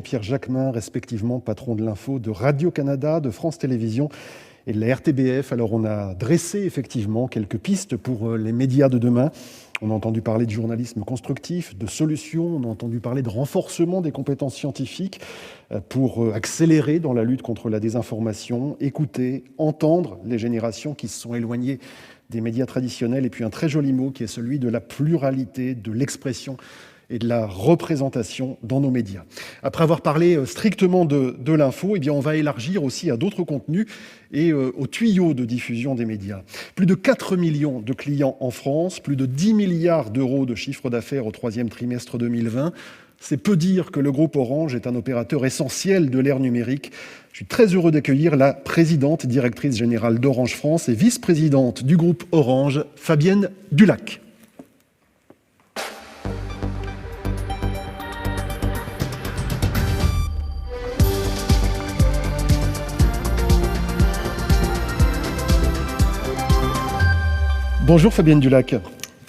Pierre Jacquemin, respectivement patron de l'info de Radio-Canada, de France Télévisions et de la RTBF. Alors on a dressé effectivement quelques pistes pour les médias de demain. On a entendu parler de journalisme constructif, de solutions, on a entendu parler de renforcement des compétences scientifiques pour accélérer dans la lutte contre la désinformation, écouter, entendre les générations qui se sont éloignées des médias traditionnels, et puis un très joli mot qui est celui de la pluralité, de l'expression et de la représentation dans nos médias. Après avoir parlé strictement de l'info, eh bien on va élargir aussi à d'autres contenus et aux tuyaux de diffusion des médias. Plus de 4 millions de clients en France, plus de 10 milliards d'euros de chiffre d'affaires au troisième trimestre 2020. C'est peu dire que le groupe Orange est un opérateur essentiel de l'ère numérique. Je suis très heureux d'accueillir la présidente directrice générale d'Orange France et vice-présidente du groupe Orange, Fabienne Dulac. Bonjour Fabienne Dulac.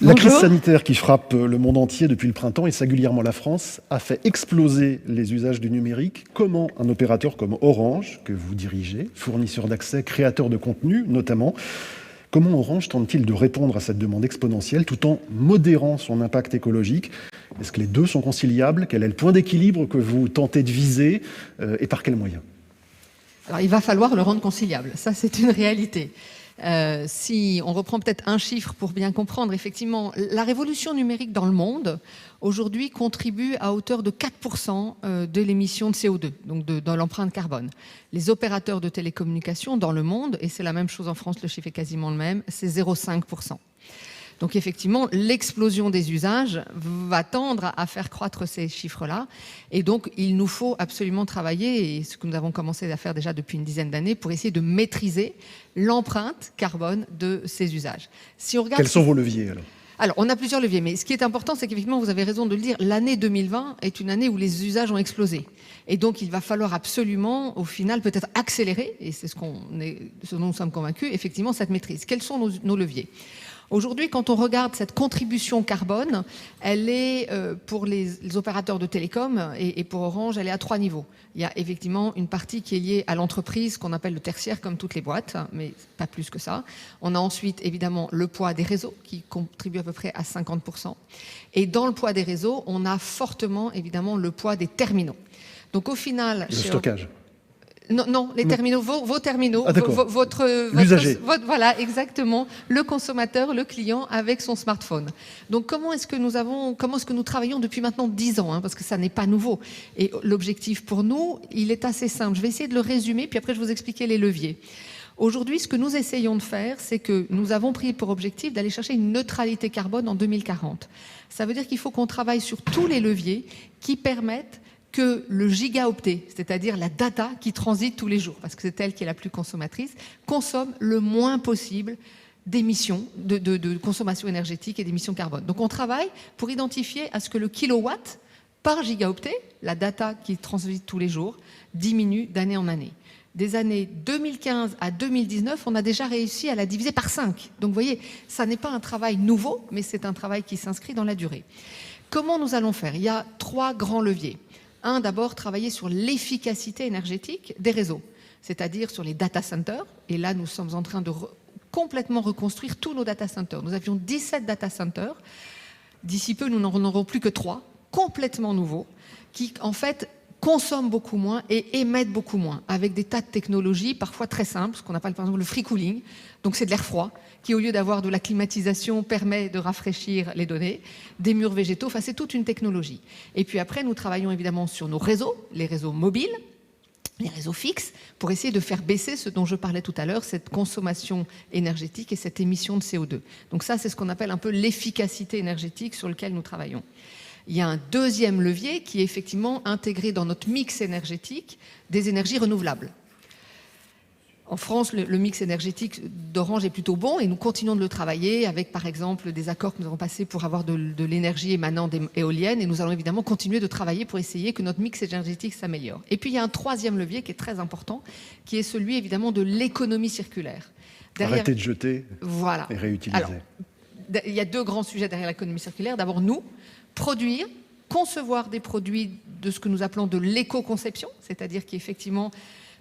La crise sanitaire qui frappe le monde entier depuis le printemps et singulièrement la France a fait exploser les usages du numérique. Comment un opérateur comme Orange, que vous dirigez, fournisseur d'accès, créateur de contenu notamment, comment Orange tente-t-il de répondre à cette demande exponentielle tout en modérant son impact écologique ? Est-ce que les deux sont conciliables ? Quel est le point d'équilibre que vous tentez de viser et par quels moyens ? Alors il va falloir le rendre conciliable, ça c'est une réalité. Si on reprend peut-être un chiffre pour bien comprendre, effectivement, la révolution numérique dans le monde, aujourd'hui, contribue à hauteur de 4% de l'émission de CO2, donc de l'empreinte carbone. Les opérateurs de télécommunications dans le monde, et c'est la même chose en France, le chiffre est quasiment le même, c'est 0,5%. Donc effectivement, l'explosion des usages va tendre à faire croître ces chiffres-là. Et donc, il nous faut absolument travailler, et ce que nous avons commencé à faire déjà depuis une dizaine d'années, pour essayer de maîtriser l'empreinte carbone de ces usages. Si on regarde... Quels sont vos leviers alors ? Alors, on a plusieurs leviers, mais ce qui est important, c'est qu'effectivement, vous avez raison de le dire, l'année 2020 est une année où les usages ont explosé. Et donc, il va falloir absolument, au final, peut-être accélérer, et c'est ce dont nous sommes convaincus, effectivement, cette maîtrise. Quels sont nos leviers ? Aujourd'hui, quand on regarde cette contribution carbone, elle est, pour les opérateurs de télécom et pour Orange, elle est à 3 niveaux. Il y a effectivement une partie qui est liée à l'entreprise, qu'on appelle le tertiaire, comme toutes les boîtes, mais pas plus que ça. On a ensuite, évidemment, le poids des réseaux, qui contribue à peu près à 50%. Et dans le poids des réseaux, on a fortement, évidemment, le poids des terminaux. Donc au final... Le stockage. Non, les terminaux, vos terminaux, l'usager. Voilà, exactement, le consommateur, le client avec son smartphone. Donc comment est-ce que nous travaillons depuis maintenant 10 ans, parce que ça n'est pas nouveau. Et l'objectif pour nous, il est assez simple. Je vais essayer de le résumer, puis après je vais vous expliquer les leviers. Aujourd'hui, ce que nous essayons de faire, c'est que nous avons pris pour objectif d'aller chercher une neutralité carbone en 2040. Ça veut dire qu'il faut qu'on travaille sur tous les leviers qui permettent que le gigaoctet, c'est-à-dire la data qui transite tous les jours, parce que c'est elle qui est la plus consommatrice, consomme le moins possible d'émissions, de consommation énergétique et d'émissions carbone. Donc on travaille pour identifier à ce que le kilowatt par gigaoctet, la data qui transite tous les jours, diminue d'année en année. Des années 2015 à 2019, on a déjà réussi à la diviser par 5. Donc vous voyez, ça n'est pas un travail nouveau, mais c'est un travail qui s'inscrit dans la durée. Comment nous allons faire ? Il y a 3 grands leviers. Un, d'abord, travailler sur l'efficacité énergétique des réseaux, c'est-à-dire sur les data centers. Et là, nous sommes en train de complètement reconstruire tous nos data centers. Nous avions 17 data centers. D'ici peu, nous n'en aurons plus que 3, complètement nouveaux, qui, en fait, consomment beaucoup moins et émettent beaucoup moins, avec des tas de technologies parfois très simples, ce qu'on appelle par exemple le free cooling. Donc c'est de l'air froid, qui au lieu d'avoir de la climatisation permet de rafraîchir les données, des murs végétaux, enfin c'est toute une technologie. Et puis après, nous travaillons évidemment sur nos réseaux, les réseaux mobiles, les réseaux fixes, pour essayer de faire baisser ce dont je parlais tout à l'heure, cette consommation énergétique et cette émission de CO2. Donc ça, c'est ce qu'on appelle un peu l'efficacité énergétique sur lequel nous travaillons. Il y a un deuxième levier qui est effectivement intégré dans notre mix énergétique des énergies renouvelables. En France, le mix énergétique d'Orange est plutôt bon et nous continuons de le travailler avec, par exemple, des accords que nous avons passés pour avoir de l'énergie émanant des éoliennes et nous allons évidemment continuer de travailler pour essayer que notre mix énergétique s'améliore. Et puis, il y a un troisième levier qui est très important, qui est celui, évidemment, de l'économie circulaire. Arrêter de jeter et réutiliser. Alors, il y a 2 grands sujets derrière l'économie circulaire. D'abord, nous, produire concevoir des produits de ce que nous appelons de l'éco-conception, c'est-à-dire qui effectivement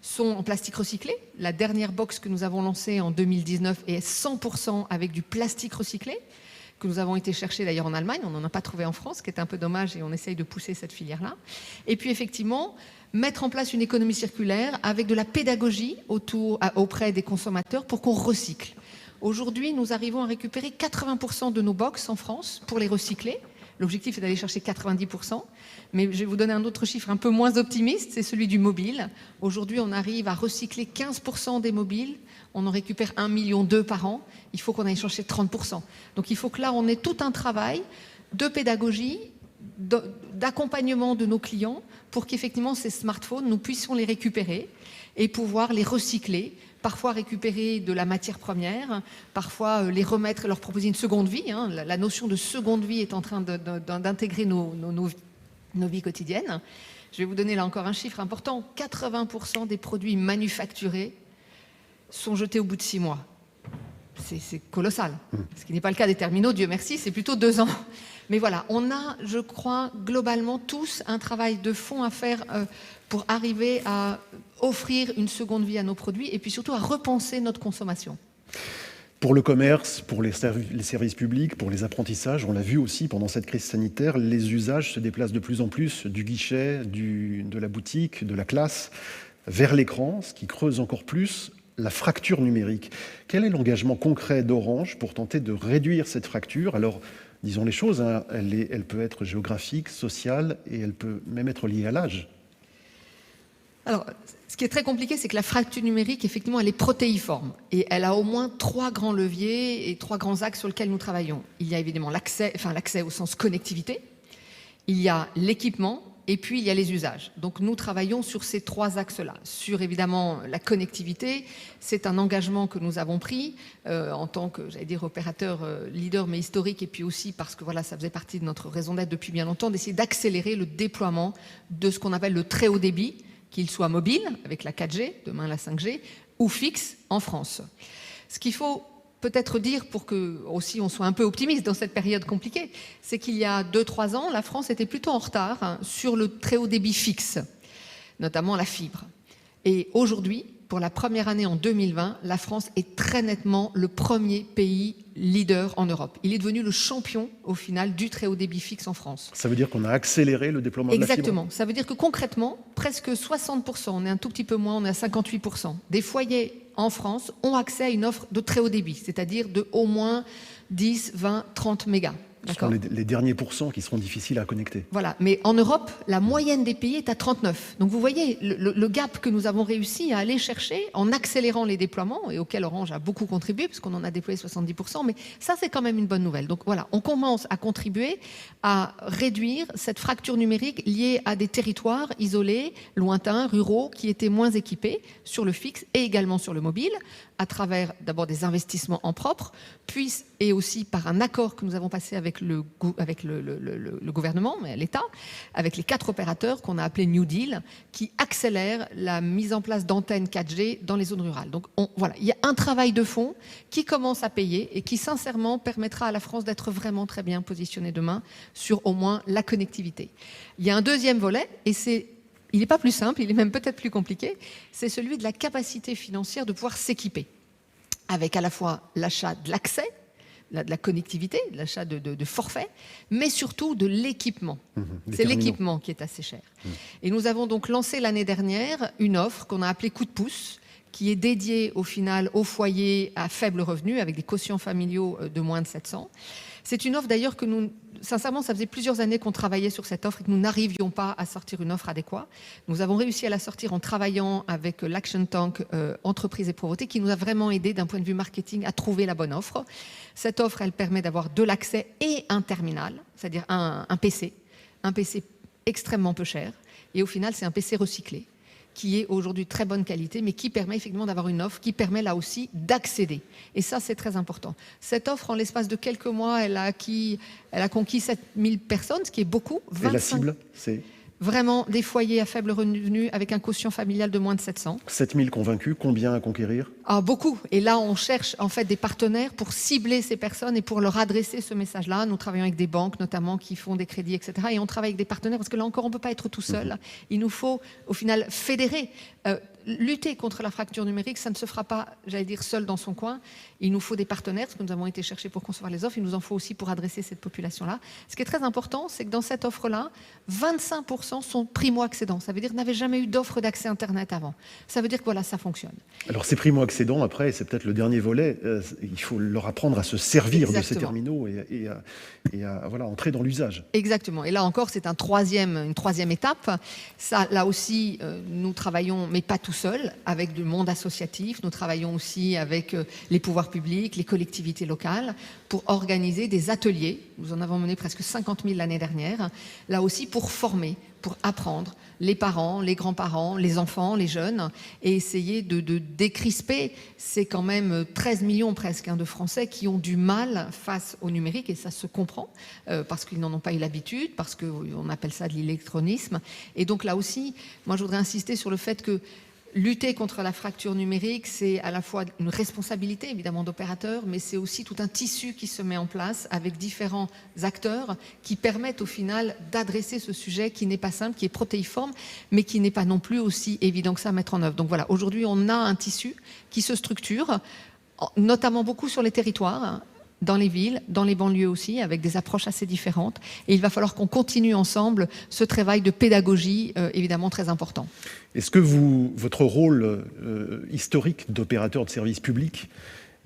sont en plastique recyclé. La dernière box que nous avons lancée en 2019 est 100% avec du plastique recyclé, que nous avons été chercher d'ailleurs en Allemagne. On n'en a pas trouvé en France, ce qui est un peu dommage, et on essaye de pousser cette filière-là. Et puis effectivement, mettre en place une économie circulaire avec de la pédagogie auprès des consommateurs pour qu'on recycle. Aujourd'hui, nous arrivons à récupérer 80% de nos box en France pour les recycler. L'objectif est d'aller chercher 90%, mais je vais vous donner un autre chiffre un peu moins optimiste, c'est celui du mobile. Aujourd'hui, on arrive à recycler 15% des mobiles, on en récupère 1,2 million par an, il faut qu'on aille chercher 30%. Donc il faut que là, on ait tout un travail de pédagogie, d'accompagnement de nos clients pour qu'effectivement ces smartphones, nous puissions les récupérer et pouvoir les recycler, parfois récupérer de la matière première, parfois les remettre et leur proposer une seconde vie. La notion de seconde vie est en train d'intégrer nos vies quotidiennes. Je vais vous donner là encore un chiffre important. 80% des produits manufacturés sont jetés au bout de 6 mois. C'est colossal. Ce qui n'est pas le cas des terminaux, Dieu merci, c'est plutôt 2 ans. Mais voilà, on a, je crois, globalement tous un travail de fond à faire pour arriver à offrir une seconde vie à nos produits et puis surtout à repenser notre consommation. Pour le commerce, pour les services publics, pour les apprentissages, on l'a vu aussi pendant cette crise sanitaire, les usages se déplacent de plus en plus du guichet, de la boutique, de la classe, vers l'écran, ce qui creuse encore plus la fracture numérique. Quel est l'engagement concret d'Orange pour tenter de réduire cette fracture ? Alors, disons les choses, elle peut être géographique, sociale et elle peut même être liée à l'âge. Alors, ce qui est très compliqué, c'est que la fracture numérique, effectivement, elle est protéiforme et elle a au moins 3 grands leviers et 3 grands axes sur lesquels nous travaillons. Il y a évidemment l'accès au sens connectivité, il y a l'équipement et puis il y a les usages. Donc nous travaillons sur ces 3 axes-là. Sur évidemment la connectivité, c'est un engagement que nous avons pris en tant que, j'allais dire, opérateur leader mais historique, et puis aussi parce que voilà, ça faisait partie de notre raison d'être depuis bien longtemps, d'essayer d'accélérer le déploiement de ce qu'on appelle le très haut débit, qu'il soit mobile, avec la 4G, demain la 5G, ou fixe en France. Ce qu'il faut peut-être dire pour que aussi on soit un peu optimiste dans cette période compliquée, c'est qu'il y a 2-3 ans, la France était plutôt en retard sur le très haut débit fixe, notamment la fibre. Et aujourd'hui, pour la première année en 2020, la France est très nettement le premier pays leader en Europe. Il est devenu le champion, au final, du très haut débit fixe en France. Ça veut dire qu'on a accéléré le déploiement de la fibre ? Exactement. Ça veut dire que concrètement, presque 60%, on est un tout petit peu moins, on est à 58%, des foyers en France ont accès à une offre de très haut débit, c'est-à-dire de au moins 10, 20, 30 mégas. Ce sont les derniers pourcents qui seront difficiles à connecter. Voilà, mais en Europe, la moyenne des pays est à 39. Donc vous voyez le gap que nous avons réussi à aller chercher en accélérant les déploiements, et auquel Orange a beaucoup contribué, puisqu'on en a déployé 70%, mais ça c'est quand même une bonne nouvelle. Donc voilà, on commence à contribuer à réduire cette fracture numérique liée à des territoires isolés, lointains, ruraux, qui étaient moins équipés sur le fixe et également sur le mobile, à travers d'abord des investissements en propre, puis et aussi par un accord que nous avons passé avec le gouvernement, l'État, avec les 4 opérateurs qu'on a appelés New Deal, qui accélèrent la mise en place d'antennes 4G dans les zones rurales. Donc voilà, il y a un travail de fond qui commence à payer et qui sincèrement permettra à la France d'être vraiment très bien positionnée demain sur au moins la connectivité. Il y a un deuxième volet, et il n'est pas plus simple, il est même peut-être plus compliqué, c'est celui de la capacité financière de pouvoir s'équiper, avec à la fois l'achat de l'accès, de la connectivité, de l'achat de forfaits, mais surtout de l'équipement. C'est l'équipement qui est assez cher. Et nous avons donc lancé l'année dernière une offre qu'on a appelée Coup de pouce, qui est dédiée au final aux foyers à faible revenu, avec des quotients familiaux de moins de 700. C'est une offre d'ailleurs que nous, sincèrement, ça faisait plusieurs années qu'on travaillait sur cette offre et que nous n'arrivions pas à sortir une offre adéquate. Nous avons réussi à la sortir en travaillant avec l'Action Tank Entreprise et Pauvreté, qui nous a vraiment aidé d'un point de vue marketing à trouver la bonne offre. Cette offre, elle permet d'avoir de l'accès et un terminal, c'est-à-dire un PC extrêmement peu cher. Et au final, c'est un PC recyclé, qui est aujourd'hui de très bonne qualité, mais qui permet effectivement d'avoir une offre qui permet là aussi d'accéder. Et ça, c'est très important. Cette offre, en l'espace de quelques mois, elle a conquis 7000 personnes, ce qui est beaucoup. Et la cible, c'est vraiment des foyers à faible revenu avec un quotient familial de moins de 700. 7000 convaincus, combien à conquérir? Ah, beaucoup. Et là, on cherche en fait des partenaires pour cibler ces personnes et pour leur adresser ce message-là. Nous travaillons avec des banques notamment qui font des crédits, etc. Et on travaille avec des partenaires parce que là encore, on ne peut pas être tout seul. Il nous faut au final fédérer. Lutter contre la fracture numérique, ça ne se fera pas, j'allais dire, seul dans son coin. Il nous faut des partenaires, parce que nous avons été chercher pour concevoir les offres. Il nous en faut aussi pour adresser cette population-là. Ce qui est très important, c'est que dans cette offre-là, 25% sont primo-accédants. Ça veut dire qu'ils n'avaient jamais eu d'offre d'accès Internet avant. Ça veut dire que voilà, ça fonctionne. Alors ces primo-accédants, après, c'est peut-être le dernier volet, il faut leur apprendre à se servir de ces terminaux et à voilà, entrer dans l'usage. Exactement. Et là encore, c'est une troisième étape. Ça, là aussi, nous travaillons, mais pas tout seul, avec du monde associatif. Nous travaillons aussi avec les pouvoirs publics, les collectivités locales, pour organiser des ateliers. Nous en avons mené presque 50 000 l'année dernière. Là aussi, pour former, pour apprendre les parents, les grands-parents, les enfants, les jeunes, et essayer de décrisper. C'est quand même 13 millions presque de Français qui ont du mal face au numérique, et ça se comprend, parce qu'ils n'en ont pas eu l'habitude, parce qu'on appelle ça de l'électronisme. Et donc là aussi, moi je voudrais insister sur le fait que lutter contre la fracture numérique, c'est à la fois une responsabilité évidemment d'opérateurs, mais c'est aussi tout un tissu qui se met en place avec différents acteurs qui permettent au final d'adresser ce sujet qui n'est pas simple, qui est protéiforme, mais qui n'est pas non plus aussi évident que ça à mettre en œuvre. Donc voilà, aujourd'hui on a un tissu qui se structure, notamment beaucoup sur les territoires, dans les villes, dans les banlieues aussi, avec des approches assez différentes. Et il va falloir qu'on continue ensemble ce travail de pédagogie, évidemment très important. Est-ce que votre rôle historique d'opérateur de service public,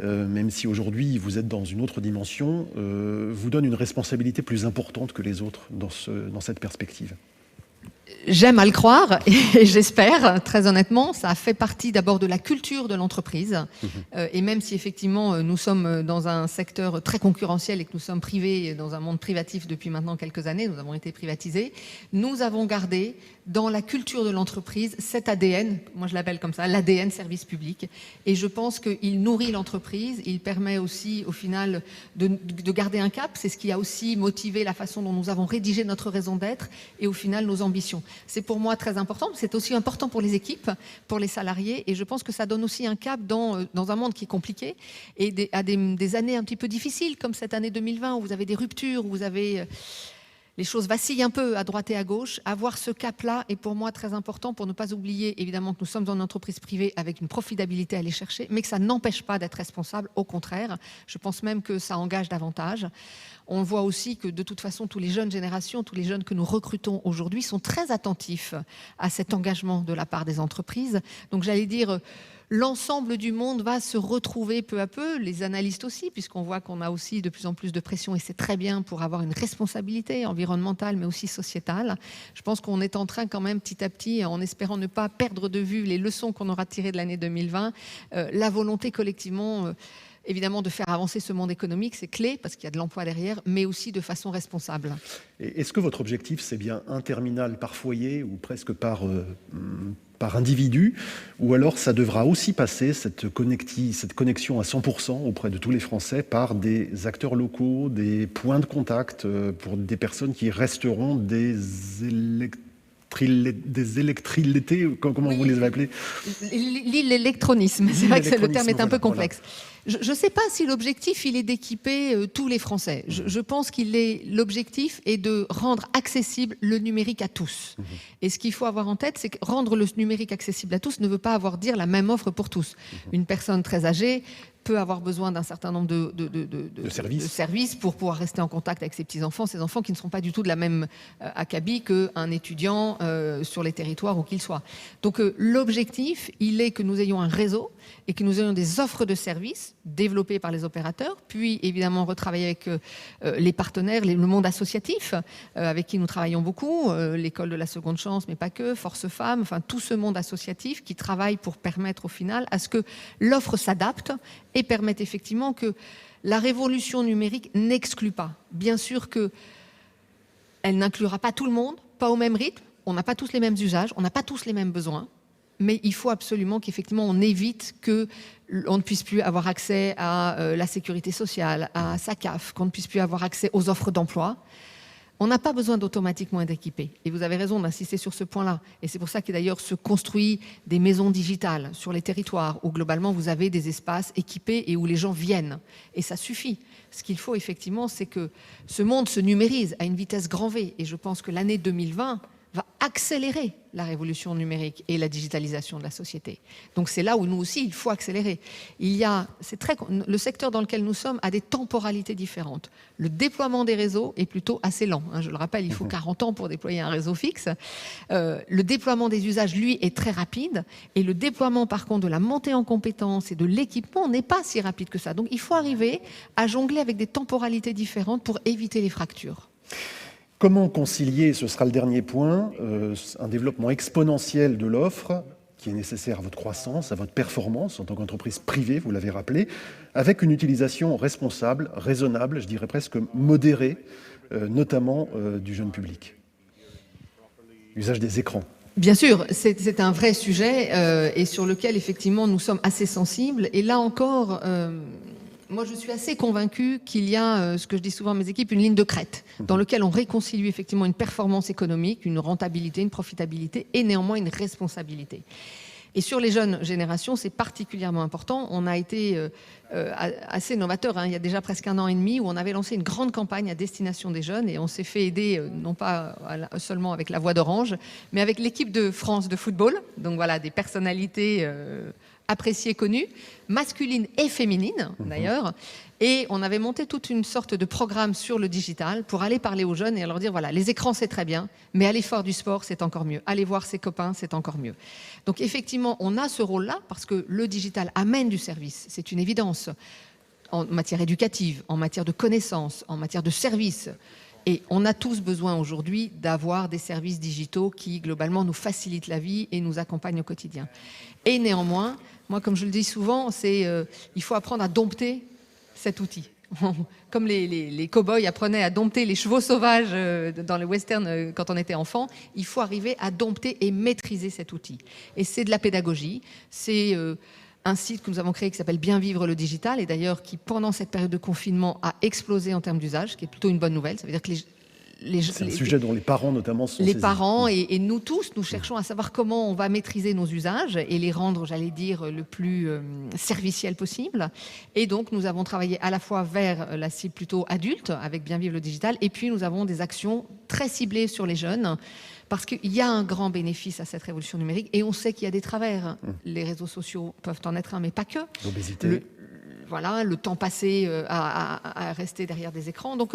même si aujourd'hui vous êtes dans une autre dimension, vous donne une responsabilité plus importante que les autres dans cette perspective ? J'aime à le croire et j'espère, très honnêtement, ça a fait partie d'abord de la culture de l'entreprise. Et même si effectivement nous sommes dans un secteur très concurrentiel et que nous sommes privés dans un monde privatif depuis maintenant quelques années, nous avons été privatisés, nous avons gardé dans la culture de l'entreprise cet ADN, moi je l'appelle comme ça, l'ADN service public. Et je pense qu'il nourrit l'entreprise, il permet aussi au final de garder un cap. C'est ce qui a aussi motivé la façon dont nous avons rédigé notre raison d'être et au final nos ambitions. C'est pour moi très important, c'est aussi important pour les équipes, pour les salariés, et je pense que ça donne aussi un cap dans un monde qui est compliqué et à des années un petit peu difficiles, comme cette année 2020 où vous avez des ruptures, où vous avez... les choses vacillent un peu à droite et à gauche. Avoir ce cap-là est pour moi très important pour ne pas oublier évidemment que nous sommes dans une entreprise privée avec une profitabilité à aller chercher, mais que ça n'empêche pas d'être responsable. Au contraire, je pense même que ça engage davantage. On voit aussi que de toute façon, tous les jeunes générations, tous les jeunes que nous recrutons aujourd'hui sont très attentifs à cet engagement de la part des entreprises. Donc j'allais dire... l'ensemble du monde va se retrouver peu à peu, les analystes aussi, puisqu'on voit qu'on a aussi de plus en plus de pression, et c'est très bien pour avoir une responsabilité environnementale, mais aussi sociétale. Je pense qu'on est en train quand même petit à petit, en espérant ne pas perdre de vue les leçons qu'on aura tirées de l'année 2020, la volonté collectivement... évidemment, de faire avancer ce monde économique, c'est clé, parce qu'il y a de l'emploi derrière, mais aussi de façon responsable. Et est-ce que votre objectif, c'est bien un terminal par foyer ou presque par individu, ou alors ça devra aussi passer, cette connexion à 100% auprès de tous les Français, par des acteurs locaux, des points de contact pour des personnes qui resteront des électrilétés, comment oui, vous les avez appelés? L'électronisme, c'est vrai que le terme est un peu complexe. Voilà. Je ne sais pas si l'objectif il est d'équiper tous les Français. Je pense l'objectif est de rendre accessible le numérique à tous. Et ce qu'il faut avoir en tête, c'est que rendre le numérique accessible à tous ne veut pas dire la même offre pour tous. Une personne très âgée peut avoir besoin d'un certain nombre de services pour pouvoir rester en contact avec ses petits-enfants, ses enfants qui ne seront pas du tout de la même acabit qu'un étudiant sur les territoires où qu'il soit. Donc l'objectif, il est que nous ayons un réseau et que nous ayons des offres de services développées par les opérateurs, puis évidemment retravailler avec les partenaires, le monde associatif avec qui nous travaillons beaucoup, l'école de la seconde chance, mais pas que, Force Femmes, enfin tout ce monde associatif qui travaille pour permettre au final à ce que l'offre s'adapte et permettre effectivement que la révolution numérique n'exclut pas. Bien sûr qu'elle n'inclura pas tout le monde, pas au même rythme, on n'a pas tous les mêmes usages, on n'a pas tous les mêmes besoins, mais il faut absolument qu'effectivement on évite qu'on ne puisse plus avoir accès à la sécurité sociale, à sa CAF, qu'on ne puisse plus avoir accès aux offres d'emploi. On n'a pas besoin d'automatiquement être équipé. Et vous avez raison d'insister sur ce point-là. Et c'est pour ça qu'il d'ailleurs se construit des maisons digitales sur les territoires où globalement vous avez des espaces équipés et où les gens viennent. Et ça suffit. Ce qu'il faut effectivement, c'est que ce monde se numérise à une vitesse grand V. Et je pense que l'année 2020 va accélérer la révolution numérique et la digitalisation de la société. Donc c'est là où nous aussi, il faut accélérer. Le secteur dans lequel nous sommes a des temporalités différentes. Le déploiement des réseaux est plutôt assez lent. Je le rappelle, il faut 40 ans pour déployer un réseau fixe. Le déploiement des usages, lui, est très rapide. Et le déploiement, par contre, de la montée en compétences et de l'équipement n'est pas si rapide que ça. Donc il faut arriver à jongler avec des temporalités différentes pour éviter les fractures. Comment concilier, ce sera le dernier point, un développement exponentiel de l'offre qui est nécessaire à votre croissance, à votre performance en tant qu'entreprise privée, vous l'avez rappelé, avec une utilisation responsable, raisonnable, je dirais presque modérée, notamment du jeune public. L'usage des écrans. Bien sûr, c'est un vrai sujet et sur lequel effectivement nous sommes assez sensibles. Et là encore, moi je suis assez convaincue qu'il y a, ce que je dis souvent à mes équipes, une ligne de crête dans laquelle on réconcilie effectivement une performance économique, une rentabilité, une profitabilité et néanmoins une responsabilité. Et sur les jeunes générations, c'est particulièrement important. On a été assez novateur. Il y a déjà presque 1 an et demi où on avait lancé une grande campagne à destination des jeunes et on s'est fait aider, non pas seulement avec la Voix d'Orange, mais avec l'équipe de France de football. Donc voilà, des personnalités appréciées, connues, masculines et féminines d'ailleurs. Et on avait monté toute une sorte de programme sur le digital pour aller parler aux jeunes et leur dire, voilà, les écrans c'est très bien, mais aller faire du sport c'est encore mieux. Aller voir ses copains c'est encore mieux. Donc effectivement, on a ce rôle-là parce que le digital amène du service, c'est une évidence, en matière éducative, en matière de connaissances, en matière de services. Et on a tous besoin aujourd'hui d'avoir des services digitaux qui, globalement, nous facilitent la vie et nous accompagnent au quotidien. Et néanmoins, moi, comme je le dis souvent, il faut apprendre à dompter cet outil. Comme les cow-boys apprenaient à dompter les chevaux sauvages dans les westerns quand on était enfant, il faut arriver à dompter et maîtriser cet outil. Et c'est de la pédagogie, c'est un site que nous avons créé qui s'appelle Bien vivre le digital et d'ailleurs qui, pendant cette période de confinement, a explosé en termes d'usage, ce qui est plutôt une bonne nouvelle. Ça veut dire que c'est un sujet dont les parents notamment sont les saisis. Parents et nous tous, nous cherchons à savoir comment on va maîtriser nos usages et les rendre, j'allais dire, le plus serviciel possible. Et donc, nous avons travaillé à la fois vers la cible plutôt adulte, avec Bien vivre le digital, et puis nous avons des actions très ciblées sur les jeunes, parce qu'il y a un grand bénéfice à cette révolution numérique, et on sait qu'il y a des travers. Les réseaux sociaux peuvent en être un, mais pas que. L'obésité. Voilà, le temps passé à rester derrière des écrans. Donc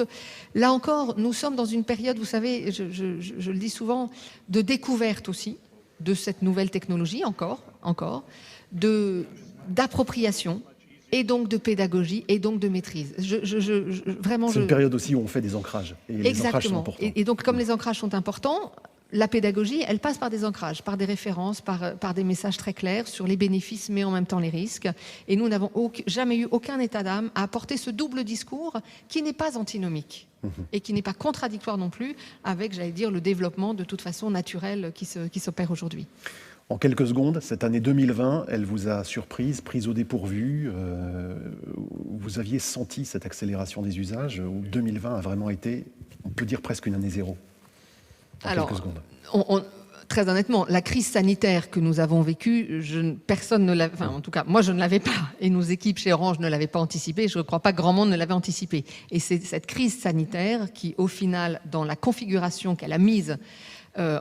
là encore, nous sommes dans une période, vous savez, je le dis souvent, de découverte aussi de cette nouvelle technologie, encore, d'appropriation et donc de pédagogie et donc de maîtrise. C'est une période aussi où on fait des ancrages. Et les ancrages sont importants. Et donc comme les ancrages sont importants, la pédagogie, elle passe par des ancrages, par des références, par des messages très clairs sur les bénéfices, mais en même temps les risques. Et nous n'avons jamais eu aucun état d'âme à apporter ce double discours qui n'est pas antinomique et qui n'est pas contradictoire non plus avec, j'allais dire, le développement de toute façon naturel qui s'opère aujourd'hui. En quelques secondes, cette année 2020, elle vous a surprise, prise au dépourvu. Vous aviez senti cette accélération des usages où 2020 a vraiment été, on peut dire, presque une année zéro. Alors, très honnêtement, la crise sanitaire que nous avons vécue, personne ne l'avait, en tout cas, moi je ne l'avais pas, et nos équipes chez Orange ne l'avaient pas anticipée, je ne crois pas que grand monde ne l'avait anticipée. Et c'est cette crise sanitaire qui, au final, dans la configuration qu'elle a mise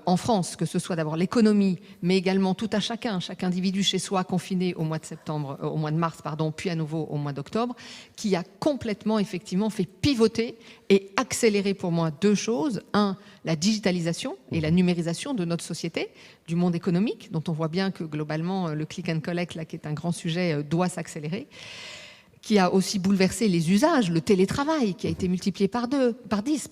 en France, que ce soit d'abord l'économie, mais également tout à chacun, chaque individu chez soi confiné au mois de mars, puis à nouveau au mois d'octobre, qui a complètement effectivement fait pivoter et accélérer pour moi 2 choses. 1, la digitalisation et la numérisation de notre société, du monde économique, dont on voit bien que globalement le click and collect, là, qui est un grand sujet, doit s'accélérer, qui a aussi bouleversé les usages, le télétravail qui a été multiplié par 10,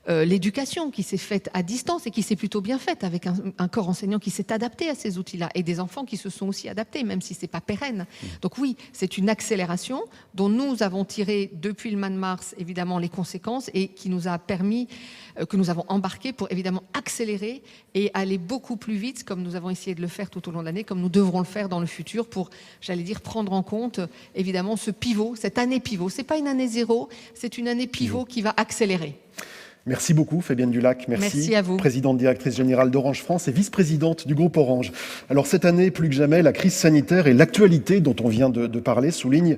l'éducation qui s'est faite à distance et qui s'est plutôt bien faite avec un corps enseignant qui s'est adapté à ces outils-là et des enfants qui se sont aussi adaptés, même si ce n'est pas pérenne. Donc oui, c'est une accélération dont nous avons tiré depuis le mois de mars évidemment les conséquences et qui nous a permis, que nous avons embarqué pour évidemment accélérer et aller beaucoup plus vite comme nous avons essayé de le faire tout au long de l'année, comme nous devrons le faire dans le futur pour, j'allais dire, prendre en compte évidemment ce pivot, cette année pivot. Ce n'est pas une année zéro, c'est une année pivot qui va accélérer. Merci beaucoup Fabienne Dulac, Merci à vous. Présidente directrice générale d'Orange France et vice-présidente du groupe Orange. Alors cette année, plus que jamais, la crise sanitaire et l'actualité dont on vient de parler soulignent